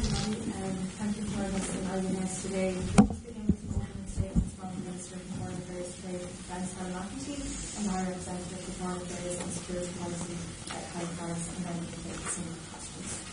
Thank you for joining us in IBNS today. We'll just begin with an opening statement from the Minister for Foreign Affairs, Trade and Defence, Helen McEntee, and our Representative for Foreign Affairs and Security Policy, Kaja Kallas, and then we'll take some questions.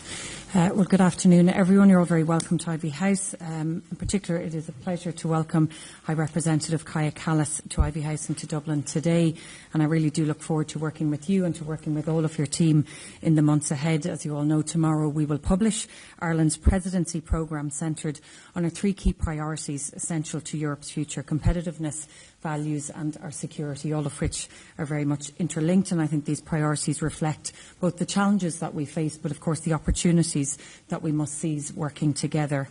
Well, good afternoon, everyone. You're all very welcome to Ivy House. In particular, it is a pleasure to welcome High Representative Kaja Kallas to Ivy House and to Dublin today. And I really do look forward to working with you and to working with all of your team in the months ahead. As you all know, tomorrow we will publish Ireland's presidency programme centred on our three key priorities essential to Europe's future: competitiveness, values and our security, all of which are very much interlinked. And I think these priorities reflect both the challenges that we face, but of course the opportunities that we must seize working together.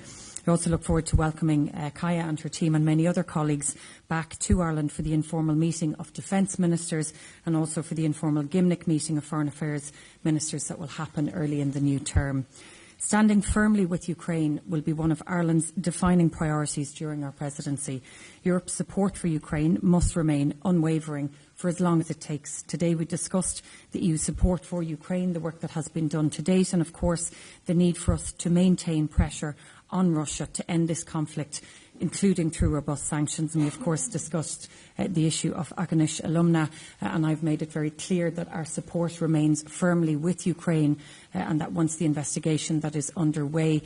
I also look forward to welcoming Kaja and her team and many other colleagues back to Ireland for the informal meeting of Defence Ministers and also for the informal Gymnich meeting of Foreign Affairs Ministers that will happen early in the new term. Standing firmly with Ukraine will be one of Ireland's defining priorities during our presidency. Europe's support for Ukraine must remain unwavering for as long as it takes. Today we discussed the EU support for Ukraine, the work that has been done to date, and of course the need for us to maintain pressure on Russia to end this conflict, including through robust sanctions. And we, of course, discussed the issue of Agnieszka alumna, and I've made it very clear that our support remains firmly with Ukraine and that once the investigation that is underway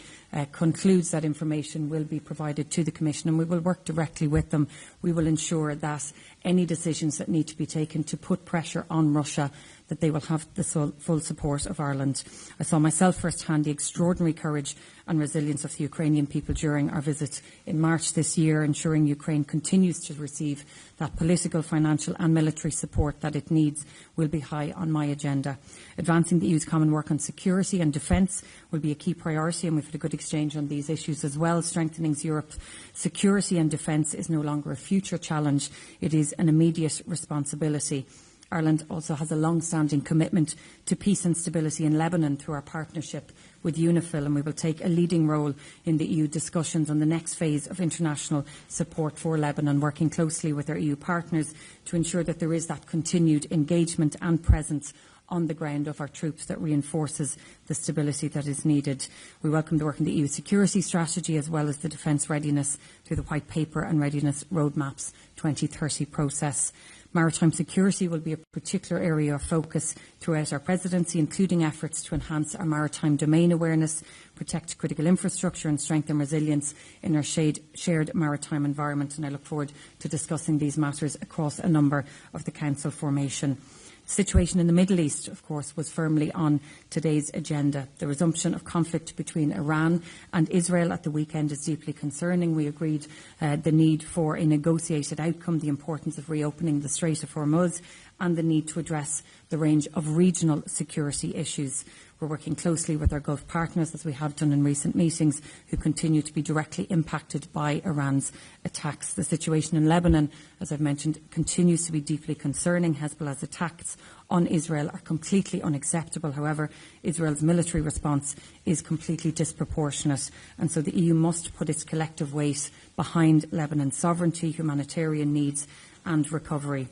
concludes, that information will be provided to the Commission and we will work directly with them. We will ensure that any decisions that need to be taken to put pressure on Russia, that they will have the full support of Ireland. I saw myself firsthand the extraordinary courage and resilience of the Ukrainian people during our visit in March this year. Ensuring Ukraine continues to receive that political, financial and military support that it needs will be high on my agenda. Advancing the EU's common work on security and defence will be a key priority, and we've had a good exchange on these issues as well. Strengthening Europe's security and defence is no longer a future challenge, it is an immediate responsibility. Ireland also has a long-standing commitment to peace and stability in Lebanon through our partnership with UNIFIL, and we will take a leading role in the EU discussions on the next phase of international support for Lebanon, working closely with our EU partners to ensure that there is that continued engagement and presence on the ground of our troops that reinforces the stability that is needed. We welcome the work in the EU security strategy as well as the defence readiness through the White Paper and Readiness Roadmaps 2030 process. Maritime security will be a particular area of focus throughout our presidency, including efforts to enhance our maritime domain awareness, protect critical infrastructure and strengthen resilience in our shared maritime environment. And I look forward to discussing these matters across a number of the Council formation. The situation in the Middle East, of course, was firmly on today's agenda. The resumption of conflict between Iran and Israel at the weekend is deeply concerning. We agreed the need for a negotiated outcome, the importance of reopening the Strait of Hormuz, and the need to address the range of regional security issues. We're working closely with our Gulf partners, as we have done in recent meetings, who continue to be directly impacted by Iran's attacks. The situation in Lebanon, as I've mentioned, continues to be deeply concerning. Hezbollah's attacks on Israel are completely unacceptable. However, Israel's military response is completely disproportionate, and so the EU must put its collective weight behind Lebanon's sovereignty, humanitarian needs and recovery.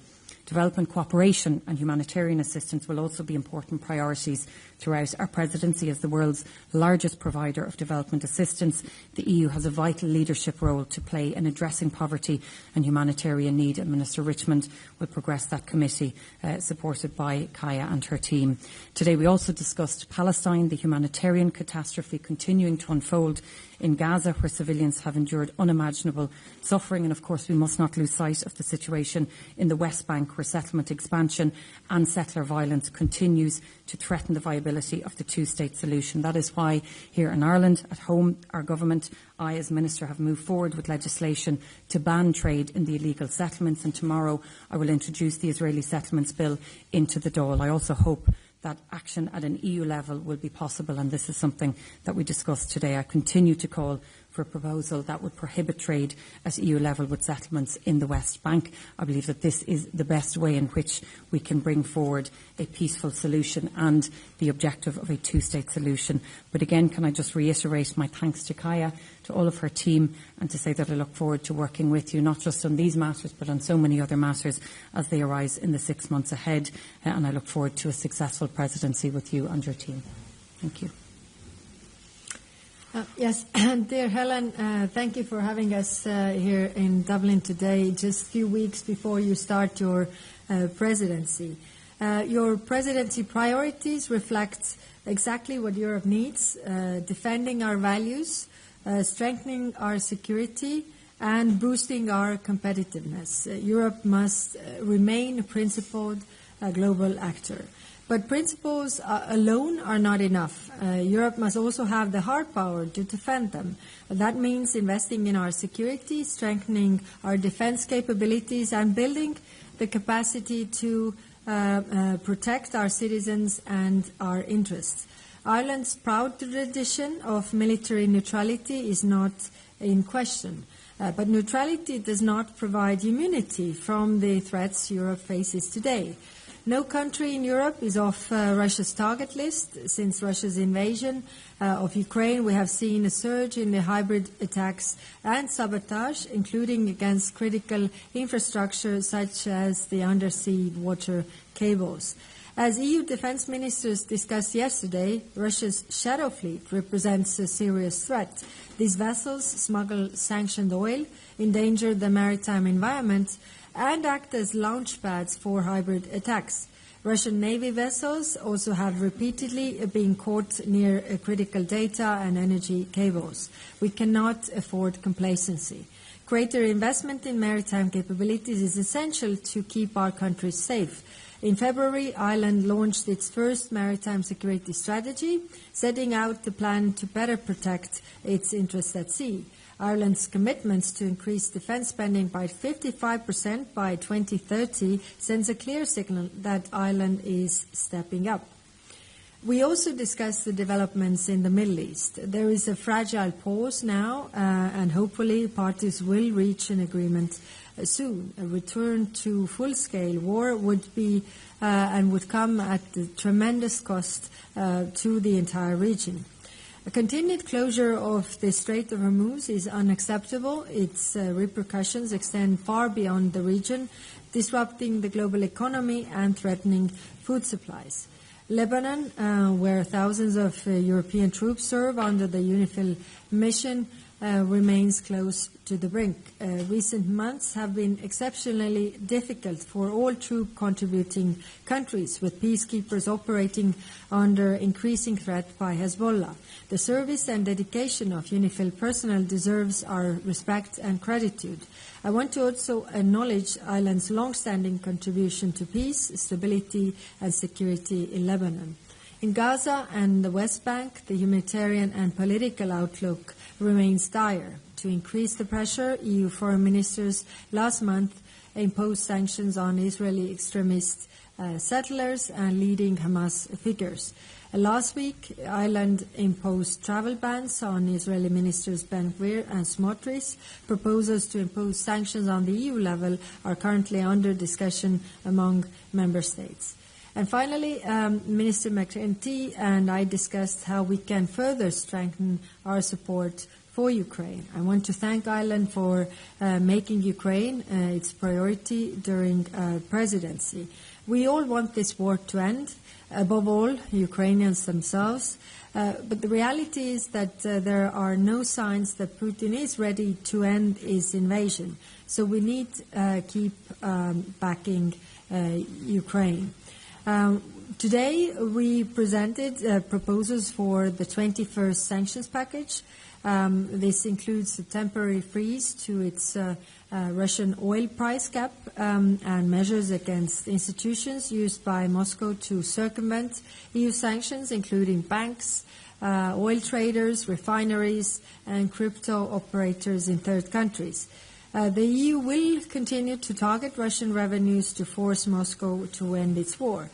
Development cooperation and humanitarian assistance will also be important priorities throughout our presidency. As the world's largest provider of development assistance, the EU has a vital leadership role to play in addressing poverty and humanitarian need, and Minister Richmond will progress that committee supported by Kaja and her team. Today we also discussed Palestine, the humanitarian catastrophe continuing to unfold in Gaza, where civilians have endured unimaginable suffering. And of course we must not lose sight of the situation in the West Bank, where settlement expansion and settler violence continues to threaten the viability of the two-state solution. That is why here in Ireland, at home, our government, I as Minister, have moved forward with legislation to ban trade in the illegal settlements, and tomorrow I will introduce the Israeli Settlements Bill into the Dáil. I also hope that action at an EU level will be possible, and this is something that we discussed today. I continue to call for a proposal that would prohibit trade at EU level with settlements in the West Bank. I believe that this is the best way in which we can bring forward a peaceful solution and the objective of a two-state solution. But again, can I just reiterate my thanks to Kaja, to all of her team, and to say that I look forward to working with you, not just on these matters, but on so many other matters as they arise in the 6 months ahead. And I look forward to a successful presidency with you and your team. Thank you. Yes, dear Helen, thank you for having us here in Dublin today, just a few weeks before you start your presidency. Your presidency priorities reflect exactly what Europe needs, defending our values, strengthening our security, and boosting our competitiveness. Europe must remain a principled global actor. But principles alone are not enough. Europe must also have the hard power to defend them. That means investing in our security, strengthening our defense capabilities, and building the capacity to protect our citizens and our interests. Ireland's proud tradition of military neutrality is not in question. But neutrality does not provide immunity from the threats Europe faces today. No country in Europe is off Russia's target list. Since Russia's invasion of Ukraine, we have seen a surge in the hybrid attacks and sabotage, including against critical infrastructure such as the undersea water cables. As EU defense ministers discussed yesterday, Russia's shadow fleet represents a serious threat. These vessels smuggle sanctioned oil, endanger the maritime environment, and act as launch pads for hybrid attacks. Russian Navy vessels also have repeatedly been caught near critical data and energy cables. We cannot afford complacency. Greater investment in maritime capabilities is essential to keep our countries safe. In February, Ireland launched its first maritime security strategy, setting out the plan to better protect its interests at sea. Ireland's commitments to increase defence spending by 55% by 2030 sends a clear signal that Ireland is stepping up. We also discussed the developments in the Middle East. There is a fragile pause now, and hopefully parties will reach an agreement soon. A return to full-scale war would be and would come at a tremendous cost to the entire region. A continued closure of the Strait of Hormuz is unacceptable. Its repercussions extend far beyond the region, disrupting the global economy and threatening food supplies. Lebanon, where thousands of European troops serve under the UNIFIL mission, remains close to the brink. Recent months have been exceptionally difficult for all troop-contributing countries, with peacekeepers operating under increasing threat by Hezbollah. The service and dedication of UNIFIL personnel deserves our respect and gratitude. I want to also acknowledge Ireland's long-standing contribution to peace, stability and security in Lebanon. In Gaza and the West Bank, the humanitarian and political outlook remains dire. To increase the pressure, EU foreign ministers last month imposed sanctions on Israeli extremist settlers and leading Hamas figures. Last week, Ireland imposed travel bans on Israeli ministers Ben-Gvir and Smotrich. Proposals to impose sanctions on the EU level are currently under discussion among member states. And finally, Minister McEntee and I discussed how we can further strengthen our support for Ukraine. I want to thank Ireland for making Ukraine its priority during presidency. We all want this war to end, above all, Ukrainians themselves. But the reality is that there are no signs that Putin is ready to end his invasion. So we need to keep backing Ukraine. Today we presented proposals for the 21st sanctions package. This includes a temporary freeze to its Russian oil price cap and measures against institutions used by Moscow to circumvent EU sanctions, including banks, oil traders, refineries, and crypto operators in third countries. The EU will continue to target Russian revenues to force Moscow to end its war.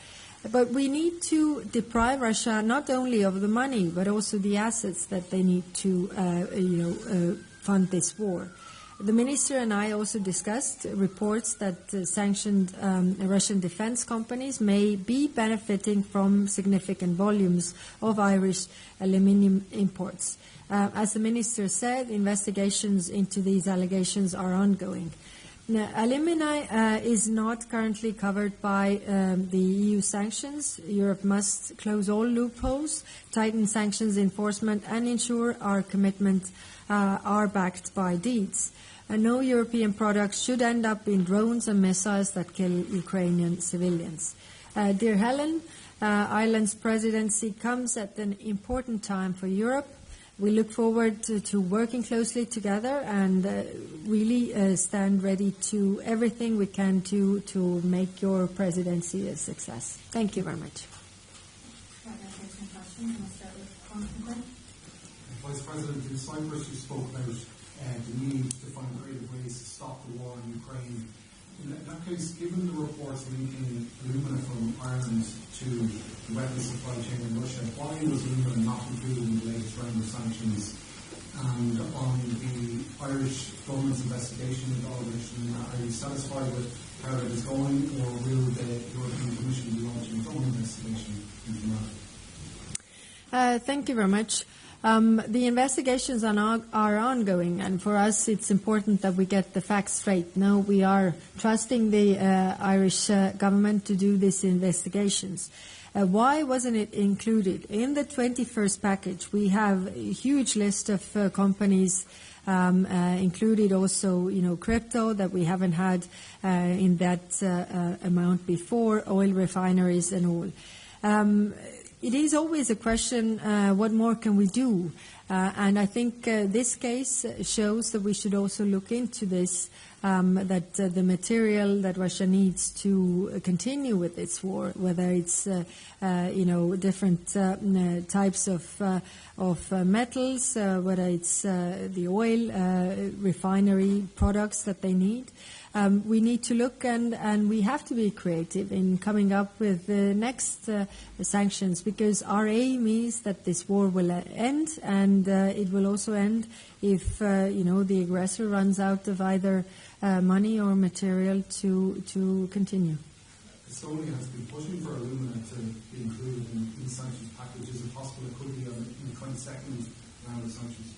But we need to deprive Russia not only of the money, but also the assets that they need to fund this war. The minister and I also discussed reports that sanctioned Russian defense companies may be benefiting from significant volumes of Irish aluminium imports. As the minister said, investigations into these allegations are ongoing. Alumni is not currently covered by the EU sanctions. Europe must close all loopholes, tighten sanctions enforcement, and ensure our commitments are backed by deeds. No European products should end up in drones and missiles that kill Ukrainian civilians. Dear Helen, Ireland's presidency comes at an important time for Europe. We look forward to working closely together and really stand ready to everything we can do to make your presidency a success. Thank you very much. Vice President, in Cyprus you spoke about the need to find creative ways to stop the war in Ukraine. In that case, given the reports linking alumina from Ireland to the weapons supply chain in Russia, why was alumina not included in the latest round of sanctions? And on the Irish government's investigation into all this, are you satisfied with how it is going, or will the European Commission be launching its own investigation into the matter? Thank you very much. The investigations are ongoing, and for us it's important that we get the facts straight. No, we are trusting the Irish government to do these investigations. Why wasn't it included? In the 21st package, we have a huge list of companies, included also, crypto that we haven't had in that amount before, oil refineries and all. It is always a question, what more can we do? And I think this case shows that we should also look into this, that the material that Russia needs to continue with its war, whether it's different types of metals, whether it's the oil refinery products that they need. We need to look and we have to be creative in coming up with the next sanctions, because our aim is that this war will end, and it will also end if the aggressor runs out of either money or material to continue. Estonia has been pushing for alumina to be included in the sanctions package. Is it possible it could be in the 22nd round of sanctions?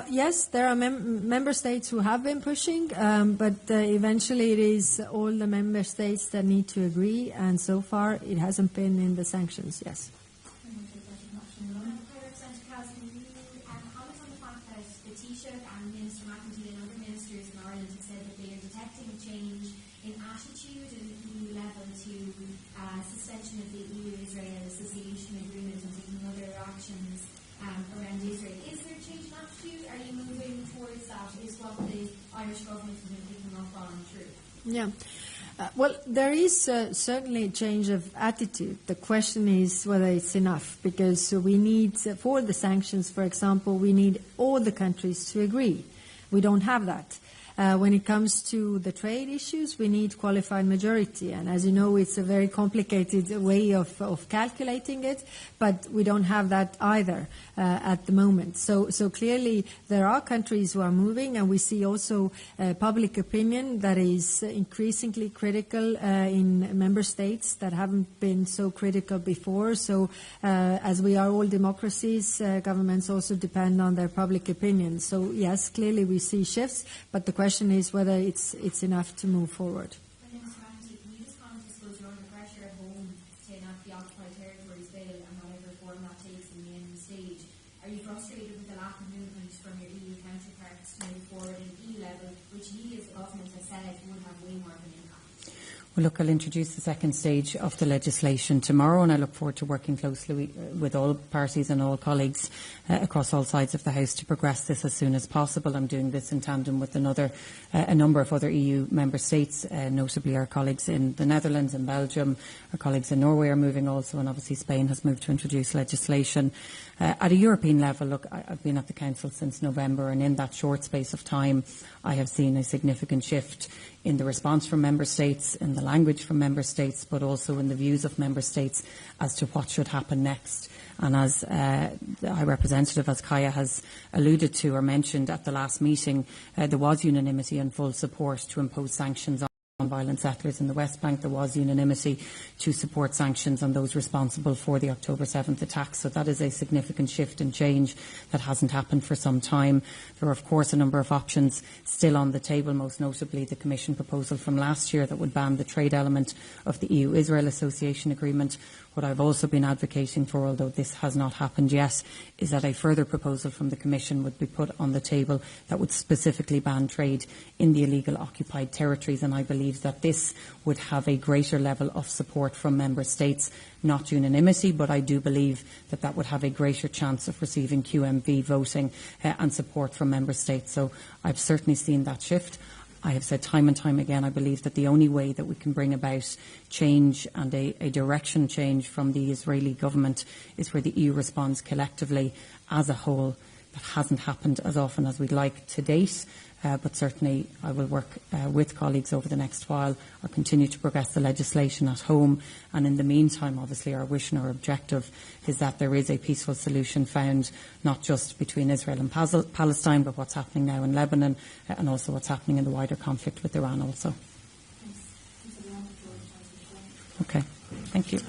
Yes, there are member states who have been pushing, but eventually it is all the member states that need to agree, and so far it hasn't been in the sanctions, yes. Suspension of the EU-Israel Association Agreement and taking other actions around Israel. Is there change in attitude? Are you moving towards that? Is what the Irish government has been picking up on true? Yeah. Well, there is certainly a change of attitude. The question is whether it's enough, because we need, for the sanctions, for example, we need all the countries to agree. We don't have that. When it comes to the trade issues, we need qualified majority. And as you know, it's a very complicated way of calculating it, but we don't have that either at the moment. So clearly there are countries who are moving, and we see also public opinion that is increasingly critical in member states that haven't been so critical before. So as we are all democracies, governments also depend on their public opinion. So yes, clearly we see shifts, but the question is whether it's enough to move forward. Can you just comment, I suppose, you're under pressure at home to enact the Occupied Territories Bill and whatever form that takes in the end stage. Are you frustrated with the lack of movement from your EU counterparts to move forward at EU level, which you as the government has said would have way more of an impact? Well, look, I'll introduce the second stage of the legislation tomorrow, and I look forward to working closely with all parties and all colleagues across all sides of the House to progress this as soon as possible. I'm doing this in tandem with a number of other EU member states, notably our colleagues in the Netherlands and Belgium. Our colleagues in Norway are moving also, and obviously Spain has moved to introduce legislation. At a European level, look, I've been at the Council since November, and in that short space of time, I have seen a significant shift in the response from member states, in the language from member states, but also in the views of member states as to what should happen next. And as the High Representative, as Kaja has alluded to or mentioned at the last meeting, there was unanimity and full support to impose sanctions on non-violent settlers in the West Bank. There was unanimity to support sanctions on those responsible for the October 7th attacks. So that is a significant shift and change that hasn't happened for some time. There are, of course, a number of options still on the table, most notably the Commission proposal from last year that would ban the trade element of the EU-Israel Association Agreement. What I've also been advocating for, although this has not happened yet, is that a further proposal from the Commission would be put on the table that would specifically ban trade in the illegal occupied territories, and I believe that this would have a greater level of support from Member States, not unanimity, but I do believe that that would have a greater chance of receiving QMV voting and support from Member States. So I've certainly seen that shift. I have said time and time again, I believe that the only way that we can bring about change and a direction change from the Israeli government is where the EU responds collectively as a whole. That hasn't happened as often as we'd like to date, but certainly I will work with colleagues over the next while or continue to progress the legislation at home. And in the meantime, obviously, our wish and our objective is that there is a peaceful solution found, not just between Israel and Palestine, but what's happening now in Lebanon and also what's happening in the wider conflict with Iran also. Thanks. Okay. Thank you.